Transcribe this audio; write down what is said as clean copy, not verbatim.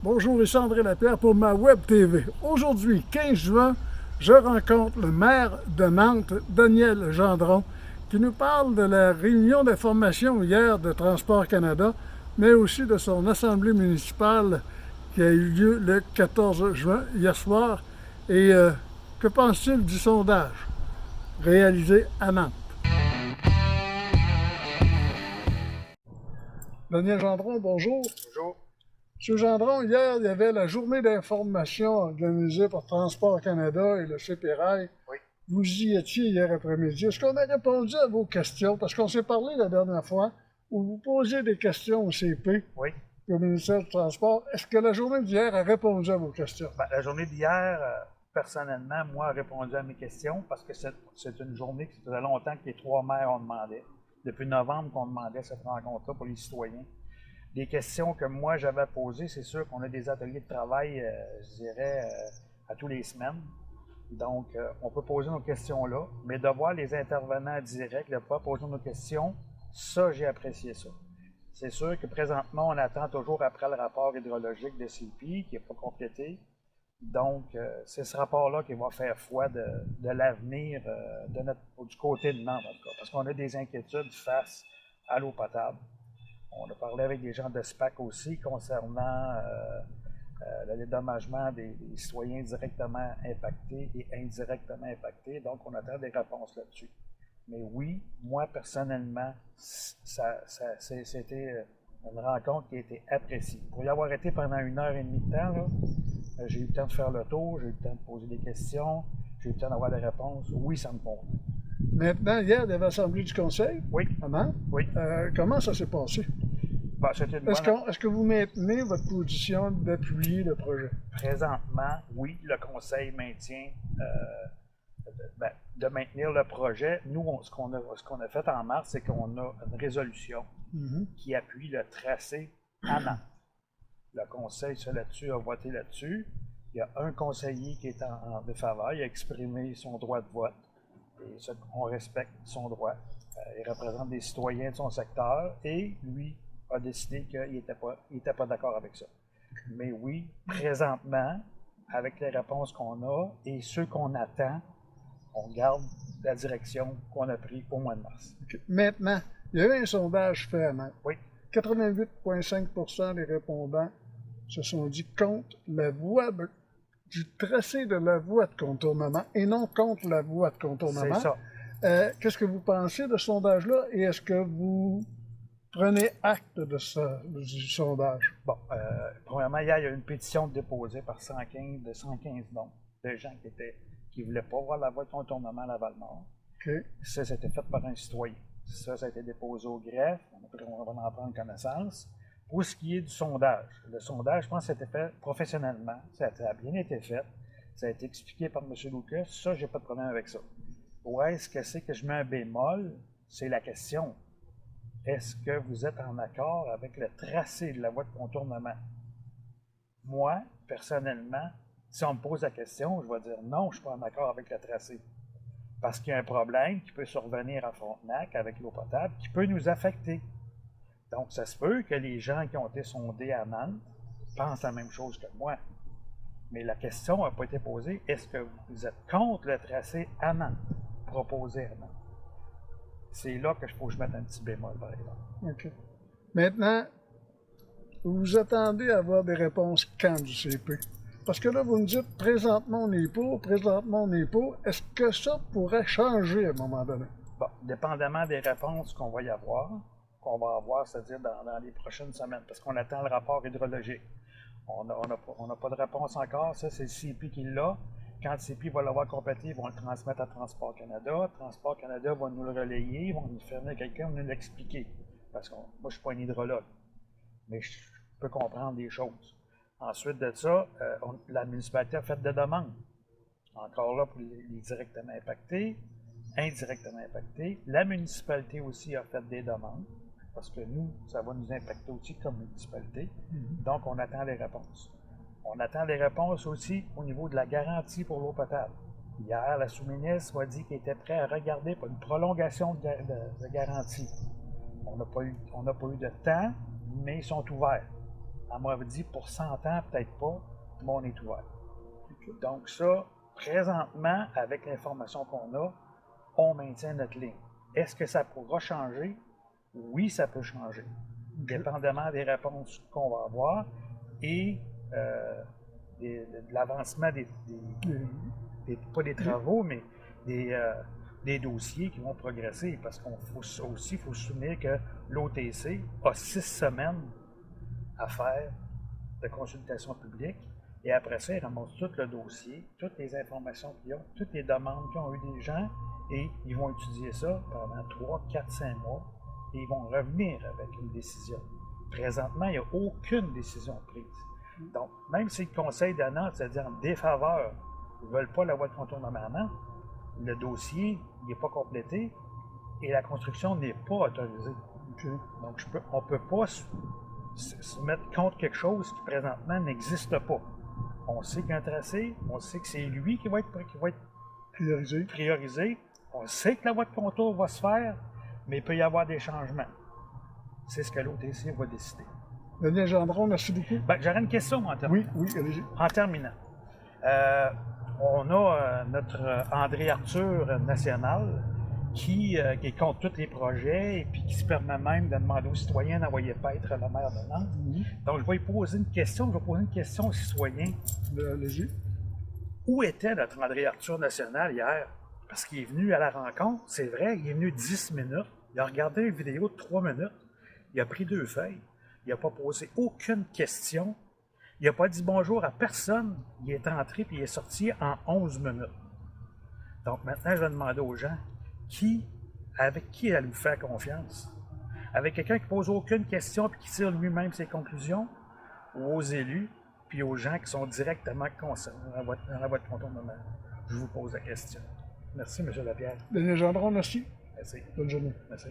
Bonjour, ici André Lapierre pour ma Web TV. Aujourd'hui, 15 juin, je rencontre le maire de Nantes, Daniel Gendron, qui nous parle de la réunion d'information hier de Transport Canada, mais aussi de son assemblée municipale qui a eu lieu le 14 juin, hier soir. Et que pense-t-il du sondage réalisé à Nantes? Daniel Gendron, bonjour. Bonjour. M. Gendron, hier, il y avait la journée d'information organisée par Transport Canada et le CPRAI. Oui. Vous y étiez hier après-midi. Est-ce qu'on a répondu à vos questions? Parce qu'on s'est parlé la dernière fois où vous posiez des questions au CP, Oui. au ministère du Transport. Est-ce que la journée d'hier a répondu à vos questions? Ben, la journée d'hier, personnellement, moi, j'ai répondu à mes questions parce que c'est une journée qui faisait longtemps que les trois maires ont demandé. Depuis novembre qu'on demandait cette rencontre-là pour les citoyens. Des questions que moi j'avais posées, c'est sûr qu'on a des ateliers de travail, je dirais, à tous les semaines. Donc, on peut poser nos questions là, mais de voir les intervenants directs, de pouvoir poser nos questions, ça, j'ai apprécié ça. C'est sûr que présentement, on attend toujours après le rapport hydrologique de CP qui n'est pas complété. Donc, c'est ce rapport-là qui va faire foi de l'avenir du côté de Nantes, en tout cas, parce qu'on a des inquiétudes face à l'eau potable. On a parlé avec des gens de SPAC aussi concernant le dédommagement des citoyens directement impactés et indirectement impactés. Donc, on attend des réponses là-dessus. Mais oui, moi, personnellement, c'était une rencontre qui a été appréciée. Pour y avoir été pendant 1 heure et demie de temps, j'ai eu le temps de faire le tour, j'ai eu le temps de poser des questions, j'ai eu le temps d'avoir des réponses. Oui, ça me compte. Maintenant, hier, il y avait l'Assemblée du Conseil. Oui. À Nantes. Oui. Comment ça s'est passé? Ben, c'était une bonne... Est-ce que vous maintenez votre position d'appuyer le projet? Présentement, oui, le Conseil maintient de maintenir le projet. Nous, ce qu'on a fait en mars, c'est qu'on a une résolution qui appuie le tracé à Nantes. Le Conseil, là-dessus, a voté là-dessus. Il y a un conseiller qui est en défaveur. Il a exprimé son droit de vote. Et on respecte son droit. Il représente des citoyens de son secteur et lui a décidé qu'il n'était pas d'accord avec ça. Mais oui, présentement, avec les réponses qu'on a et ceux qu'on attend, on garde la direction qu'on a prise au mois de mars. Okay. Maintenant, il y a eu un sondage fait à Nantes. Oui. 88,5% des répondants se sont dit contre la voie du tracé de la voie de contournement et non contre la voie de contournement. C'est ça. Qu'est-ce que vous pensez de ce sondage-là et est-ce que vous prenez acte du sondage? Bon, premièrement, hier, il y a eu une pétition déposée par 115 noms de gens qui ne voulaient pas voir la voie de contournement à Laval-Nord. Okay. Ça, c'était fait par un citoyen. Ça a été déposé au greffe. On va en prendre connaissance. Pour ce qui est du sondage, le sondage, je pense que c'était fait professionnellement. Ça a bien été fait. Ça a été expliqué par M. Lucas. Ça, j'ai pas de problème avec ça. Où est-ce que c'est que je mets un bémol? C'est la question. Est-ce que vous êtes en accord avec le tracé de la voie de contournement? Moi, personnellement, si on me pose la question, je vais dire non, je ne suis pas en accord avec le tracé. Parce qu'il y a un problème qui peut survenir à Frontenac avec l'eau potable qui peut nous affecter. Donc, ça se peut que les gens qui ont été sondés à Nantes pensent la même chose que moi. Mais la question n'a pas été posée. Est-ce que vous êtes contre le tracé à Nantes, proposé à Nantes? C'est là que faut que je mette un petit bémol, par exemple. OK. Maintenant, vous attendez à avoir des réponses quand du CP? Parce que là, vous me dites, présentement, on n'est pas, présentement, on n'est pas. Est-ce que ça pourrait changer à un moment donné? Bon, dépendamment des réponses qu'on va avoir, c'est-à-dire dans les prochaines semaines, parce qu'on attend le rapport hydrologique. On n'a pas de réponse encore, ça, c'est le CP qui l'a. Quand le CP va l'avoir complété, ils vont le transmettre à Transport Canada. Transport Canada va nous le relayer, ils vont nous faire venir quelqu'un, nous l'expliquer. Parce que moi, je ne suis pas un hydrologue, mais je peux comprendre des choses. Ensuite de ça, la municipalité a fait des demandes. Encore là, pour les directement impactés, indirectement impactés. La municipalité aussi a fait des demandes, parce que nous, ça va nous impacter aussi comme municipalité. Donc, on attend les réponses. On attend les réponses aussi au niveau de la garantie pour l'eau potable. Hier, la sous-ministre a dit qu'il était prêt à regarder pour une prolongation de garantie. On n'a pas eu de temps, mais ils sont ouverts. Elle m'a dit pour 100 ans, peut-être pas, mais on est ouvert. Donc ça, présentement, avec l'information qu'on a, on maintient notre ligne. Est-ce que ça pourra changer? Oui, ça peut changer, dépendamment des réponses qu'on va avoir et de l'avancement pas des travaux, mais des dossiers qui vont progresser. Parce qu'il faut se souvenir que l'OTC a 6 semaines à faire de consultation publique. Et après ça, ils ramassent tout le dossier, toutes les informations qu'ils ont, toutes les demandes qu'ont eu des gens, et ils vont étudier ça pendant 3, 4, 5 mois, et ils vont revenir avec une décision. Présentement, il n'y a aucune décision prise. Donc, même si le conseil de Nantes, c'est-à-dire en défaveur, ils ne veulent pas la voie de contournement à Nantes, le dossier n'est pas complété et la construction n'est pas autorisée. Donc, on ne peut pas se mettre contre quelque chose qui présentement n'existe pas. On sait qu'il y a un tracé, on sait que c'est lui qui va être priorisé. On sait que la voie de contour va se faire, mais il peut y avoir des changements. C'est ce que l'OTC va décider. Daniel Gendron, merci beaucoup. J'aurais une question en terminant. Oui, allez-y. En terminant. On a notre André Arthur national qui est contre tous les projets et puis qui se permet même de demander aux citoyens d'envoyer paître le maire de Nantes. Donc, je vais lui poser une question. Je vais poser une question aux citoyens. Allez-y. Où était notre André Arthur national hier? Parce qu'il est venu à la rencontre, c'est vrai, il est venu 10 minutes. Il a regardé une vidéo de 3 minutes. Il a pris 2 feuilles. Il n'a pas posé aucune question. Il n'a pas dit bonjour à personne. Il est entré puis il est sorti en 11 minutes. Donc maintenant, je vais demander aux gens avec qui allez-vous faire confiance? Avec quelqu'un qui ne pose aucune question et qui tire lui-même ses conclusions? Ou aux élus puis aux gens qui sont directement concernés dans la voie de contournement? Je vous pose la question. Merci, M. Lapierre. Daniel Gendron, merci. Merci. Bonne journée. Merci.